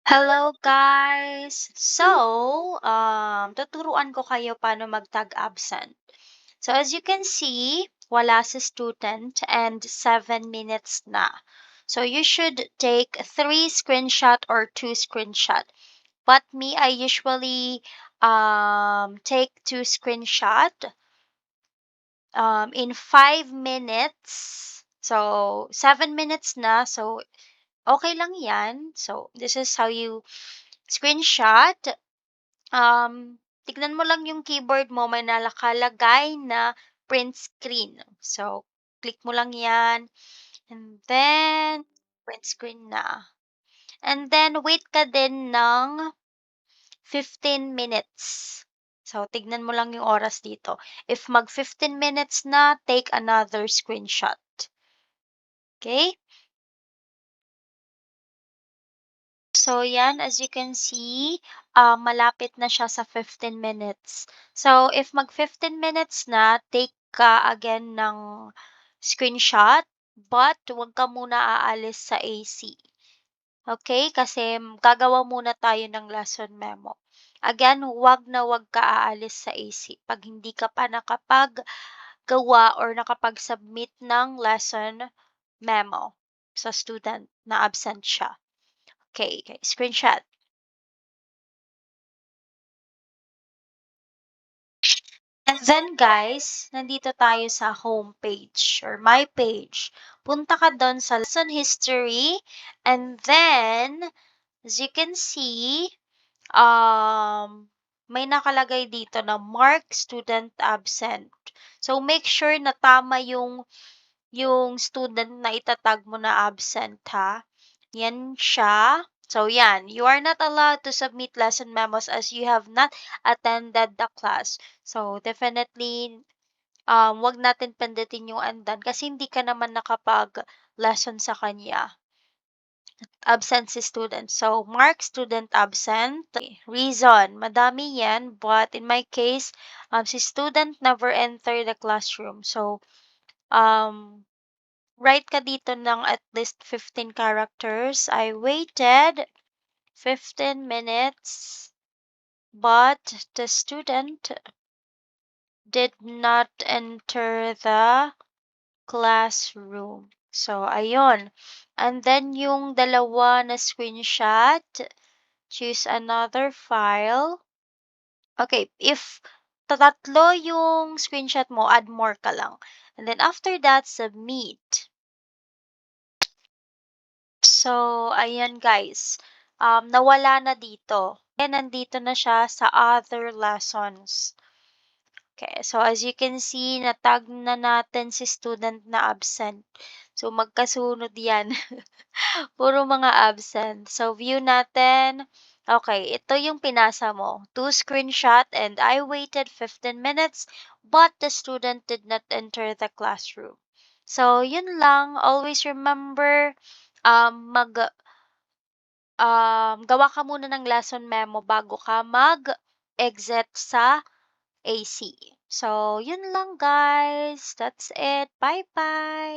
Hello guys! Tuturuan ko kayo paano mag-tag absent. So as you can see, wala si student and 7 minutes na. So you should take 3 screenshot or 2 screenshot. But me, I usually take 2 screenshot in 5 minutes. So 7 minutes na. So okay lang yan. So this is how you screenshot. Tignan mo lang yung keyboard mo, may nakalagay na print screen. So, click mo lang yan, and then print screen na. And then wait ka din ng 15 minutes. So, tignan mo lang yung oras dito. If mag 15 minutes na, take another screenshot. Okay? So, yan, as you can see, malapit na siya sa 15 minutes. So, if mag 15 minutes na, take ka again ng screenshot, but huwag ka muna aalis sa AC. Okay? Kasi gagawa muna tayo ng lesson memo. Again, huwag ka aalis sa AC pag hindi ka pa nakapaggawa or nakapag-submit ng lesson memo sa student na absent siya. Okay, screenshot. And then guys, nandito tayo sa home page or my page. Punta ka doon sa lesson history, and then as you can see, may nakalagay dito na mark student absent. So make sure na tama yung student na itatag mo na absent ha. Yan siya. So yan, you are not allowed to submit lesson memos as you have not attended the class. So definitely, wag natin pindutin yung undone kasi hindi ka naman nakapag-lesson sa kanya. Absent si student. So, mark student absent. Reason, madami yan, but in my case, si student never entered the classroom. So, write ka dito ng at least 15 characters. I waited 15 minutes, but the student did not enter the classroom. So, ayun. And then, yung dalawa na screenshot, choose another file. Okay, if tatlo yung screenshot mo, add more ka lang. And then, after that, submit. So, ayan guys. Nawala na dito. And nandito na siya sa other lessons. Okay, so as you can see, natag na natin si student na absent. So, magkasunod yan. Puro mga absent. So, view natin. Okay, ito yung pinasa mo. 2 screenshot and I waited 15 minutes but the student did not enter the classroom. So, yun lang. Always remember, gawa ka muna ng lesson memo bago ka mag-exit sa AC. So, yun lang guys. That's it. Bye-bye.